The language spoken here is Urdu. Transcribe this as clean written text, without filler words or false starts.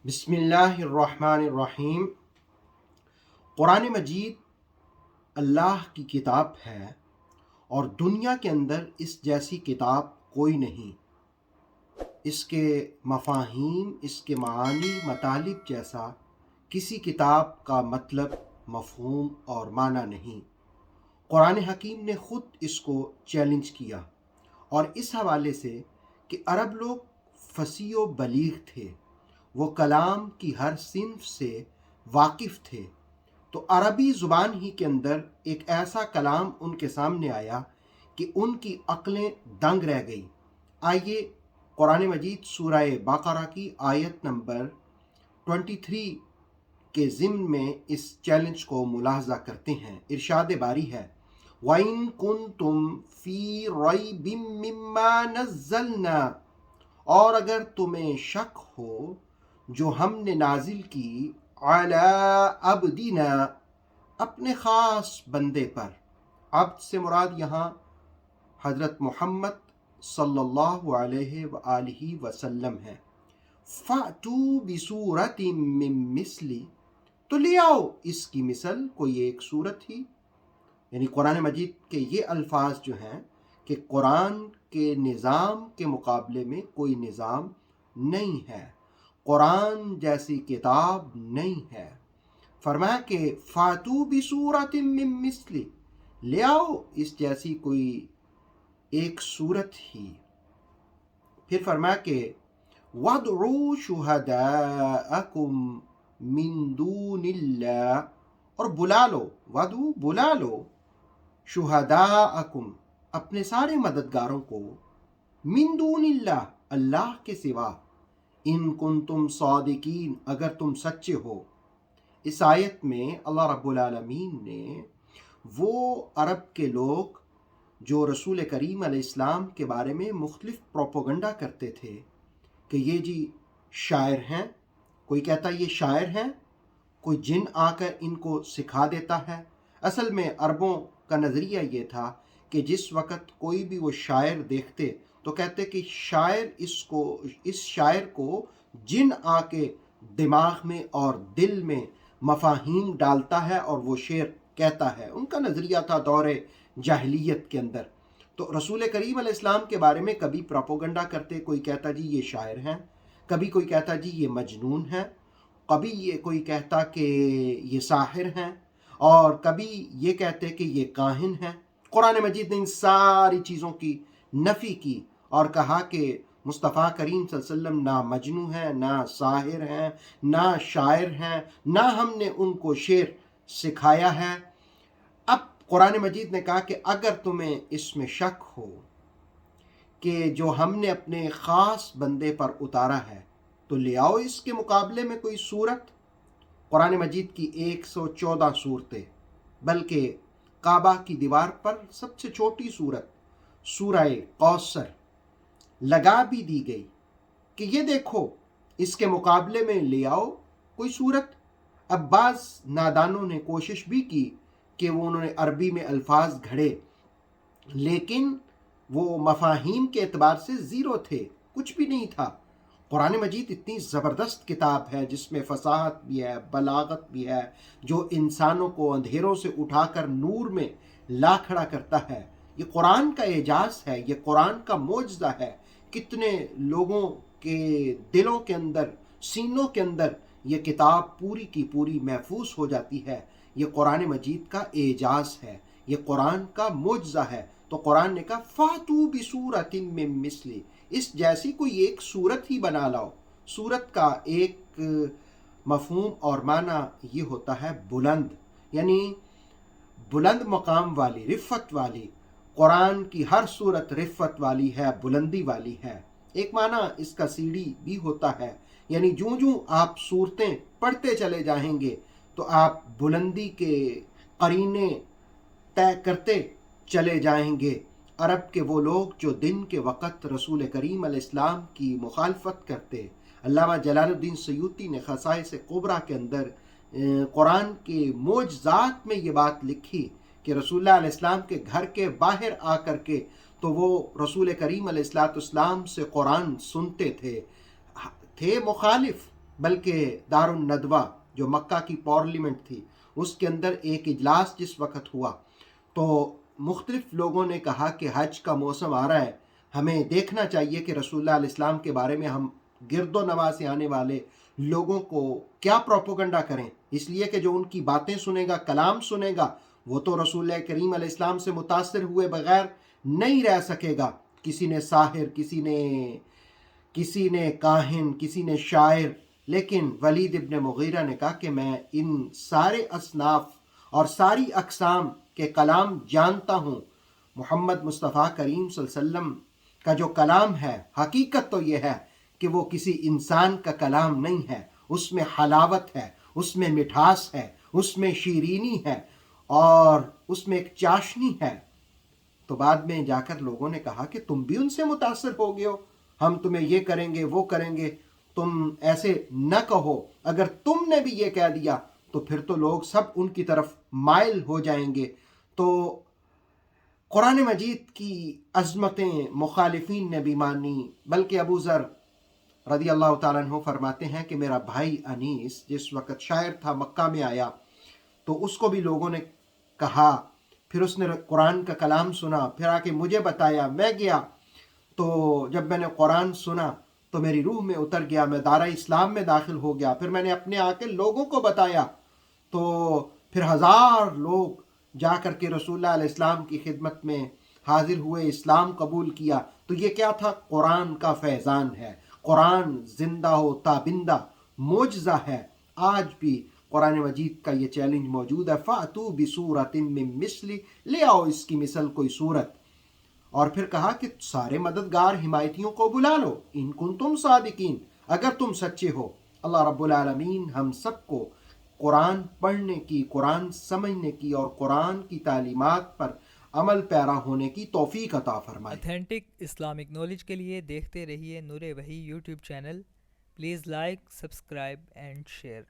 بسم اللہ الرحمن الرحیم۔ قرآن مجید اللہ کی کتاب ہے اور دنیا کے اندر اس جیسی کتاب کوئی نہیں۔ اس کے مفاہیم، اس کے معانی، مطالب جیسا کسی کتاب کا مطلب، مفہوم اور معنی نہیں۔ قرآن حکیم نے خود اس کو چیلنج کیا، اور اس حوالے سے کہ عرب لوگ فصیح و بلیغ تھے، وہ کلام کی ہر صنف سے واقف تھے، تو عربی زبان ہی کے اندر ایک ایسا کلام ان کے سامنے آیا کہ ان کی عقلیں دنگ رہ گئی۔ آئیے قرآن مجید سورہ بقرہ کی آیت نمبر 23 کے ضمن میں اس چیلنج کو ملاحظہ کرتے ہیں۔ ارشاد باری ہے، وَإِن كُنتُمْ فِي رَيْبٍ مِّمَّا نَزَّلْنَا، اور اگر تمہیں شک ہو جو ہم نے نازل کی عَلَىٰ عَبْدِنَا، اپنے خاص بندے پر۔ عبد سے مراد یہاں حضرت محمد صلی اللہ علیہ وآلہ وسلم ہے۔ فَأْتُوا بِسُورَةٍ مِّن مِّثْلِهِ، تو لے آؤ اس کی مثل، کوئی ایک صورت ہی۔ یعنی قرآن مجید کے یہ الفاظ جو ہیں کہ قرآن کے نظام کے مقابلے میں کوئی نظام نہیں ہے، قرآن جیسی کتاب نہیں ہے۔ فرمایا کہ فاتو بسورۃ من مثلی، لے آؤ اس جیسی کوئی ایک صورت ہی۔ پھر فرمایا کہ وَادْعُوا شُهَدَاءَكُم مِّن دُونِ اللَّهِ، اور بلا لو، وَادْعُوا بلا لو، شُهَدَاءَكُم اپنے سارے مددگاروں کو، مِن دُونِ اللَّهِ اللہ کے سوا، ان کنتم صادقین اگر تم سچے ہو۔ اس آیت میں اللہ رب العالمین نے وہ عرب کے لوگ جو رسول کریم علیہ السلام کے بارے میں مختلف پروپیگنڈا کرتے تھے کہ یہ جی شاعر ہیں، کوئی کہتا یہ شاعر ہیں، کوئی جن آ کر ان کو سکھا دیتا ہے۔ اصل میں عربوں کا نظریہ یہ تھا کہ جس وقت کوئی بھی وہ شاعر دیکھتے تو کہتے کہ اس شاعر کو جن آ کے دماغ میں اور دل میں مفاہیم ڈالتا ہے اور وہ شعر کہتا ہے۔ ان کا نظریہ تھا دور جاہلیت کے اندر۔ تو رسول کریم علیہ السلام کے بارے میں کبھی پروپیگنڈا کرتے، کوئی کہتا جی یہ شاعر ہیں، کبھی کوئی کہتا جی یہ مجنون ہیں، کبھی یہ کوئی کہتا کہ یہ ساحر ہیں، اور کبھی یہ کہتے کہ یہ کاہن ہیں۔ قرآن مجید نے ان ساری چیزوں کی نفی کی اور کہا کہ مصطفیٰ کریم صلی اللہ علیہ وسلم نہ مجنون ہیں، نہ ساحر ہیں، نہ شاعر ہیں، نہ ہم نے ان کو شعر سکھایا ہے۔ اب قرآن مجید نے کہا کہ اگر تمہیں اس میں شک ہو کہ جو ہم نے اپنے خاص بندے پر اتارا ہے تو لے آؤ اس کے مقابلے میں کوئی صورت۔ قرآن مجید کی 114 صورتیں، بلکہ کعبہ کی دیوار پر سب سے چھوٹی صورت سورہ کوثر لگا بھی دی گئی کہ یہ دیکھو اس کے مقابلے میں لے آؤ کوئی صورت۔ اب بعض نادانوں نے کوشش بھی کی کہ انہوں نے عربی میں الفاظ گھڑے، لیکن وہ مفاہیم کے اعتبار سے زیرو تھے، کچھ بھی نہیں تھا۔ قرآن مجید اتنی زبردست کتاب ہے جس میں فصاحت بھی ہے، بلاغت بھی ہے، جو انسانوں کو اندھیروں سے اٹھا کر نور میں لا کھڑا کرتا ہے۔ یہ قرآن کا اعجاز ہے، یہ قرآن کا معجزہ ہے۔ کتنے لوگوں کے دلوں کے اندر، سینوں کے اندر یہ کتاب پوری کی پوری محفوظ ہو جاتی ہے۔ یہ قرآن مجید کا اعجاز ہے، یہ قرآن کا معجزہ ہے۔ تو قرآن نے کہا فَاتُوا بِسُورَةٍ مِّن مِّثْلِهِ، اس جیسی کوئی ایک صورت ہی بنا لاؤ۔ صورت کا ایک مفہوم اور معنی یہ ہوتا ہے بلند، یعنی بلند مقام والی، رفت والی۔ قرآن کی ہر صورت رفت والی ہے، بلندی والی ہے۔ ایک معنی اس کا سیڑھی بھی ہوتا ہے، یعنی جوں جوں آپ صورتیں پڑھتے چلے جائیں گے تو آپ بلندی کے قرینے طے کرتے چلے جائیں گے۔ عرب کے وہ لوگ جو دن کے وقت رسول کریم علیہ السلام کی مخالفت کرتے، علامہ جلال الدین سیوطی نے خصائص کبریٰ کے اندر قرآن کے معجزات میں یہ بات لکھی کہ رسول اللہ علیہ السلام کے گھر کے باہر آ کر کے تو وہ رسول کریم علیہ السلام سے قرآن سنتے تھے مخالف، بلکہ دارالندوہ جو مکہ کی پارلیمنٹ تھی اس کے اندر ایک اجلاس جس وقت ہوا تو مختلف لوگوں نے کہا کہ حج کا موسم آ رہا ہے، ہمیں دیکھنا چاہیے کہ رسول اللہ علیہ السلام کے بارے میں ہم گرد و نواح سے آنے والے لوگوں کو کیا پروپیگنڈا کریں، اس لیے کہ جو ان کی باتیں سنے گا، کلام سنے گا، وہ تو رسول اللہ کریم علیہ السلام سے متاثر ہوئے بغیر نہیں رہ سکے گا۔ کسی نے ساحر، کسی نے کاہن، کسی نے شاعر، لیکن ولید ابن مغیرہ نے کہا کہ میں ان سارے اصناف اور ساری اقسام کے کلام جانتا ہوں۔ محمد مصطفیٰ کریم صلی اللہ علیہ وسلم کا جو کلام ہے، حقیقت تو یہ ہے کہ وہ کسی انسان کا کلام نہیں ہے، اس میں حلاوت ہے، اس میں مٹھاس ہے، اس میں شیرینی ہے اور اس میں ایک چاشنی ہے۔ تو بعد میں جا کر لوگوں نے کہا کہ تم بھی ان سے متاثر ہو گئے ہو، ہم تمہیں یہ کریں گے وہ کریں گے، تم ایسے نہ کہو، اگر تم نے بھی یہ کہہ دیا تو پھر تو لوگ سب ان کی طرف مائل ہو جائیں گے۔ تو قرآن مجید کی عظمتیں مخالفین نے بھی مانی، بلکہ ابو ذر رضی اللہ تعالیٰ عنہ فرماتے ہیں کہ میرا بھائی انیس جس وقت شاعر تھا مکہ میں آیا تو اس کو بھی لوگوں نے کہا، پھر اس نے قرآن کا کلام سنا، پھر آ کے مجھے بتایا، میں گیا تو جب میں نے قرآن سنا تو میری روح میں اتر گیا، میں دارہ اسلام میں داخل ہو گیا، پھر میں نے اپنے آ کے لوگوں کو بتایا تو پھر ہزار لوگ جا کر کے رسول اللہ علیہ السلام کی خدمت میں حاضر ہوئے، اسلام قبول کیا۔ تو یہ کیا تھا؟ قرآن کا فیضان ہے، قرآن زندہ و تابندہ معجزہ ہے۔ آج بھی قرآن مجید کا یہ چیلنج موجود ہے، فَأْتُوا بِسُورَةٍ مِّن مِّثْلِهِ، لے آؤ اس کی مثل کوئی صورت۔ اور پھر کہا کہ سارے مددگار حمایتیوں کو بلا لو، ان کنتم صادقین، اگر تم سچے ہو۔ اللہ رب العالمین ہم سب کو قرآن پڑھنے کی، قرآن سمجھنے کی اور قرآن کی تعلیمات پر عمل پیرا ہونے کی توفیق عطا فرمائے۔ اتھینٹک اسلامک نالج کے لیے دیکھتے رہیے نور وحی YouTube channel. Please like, subscribe and share.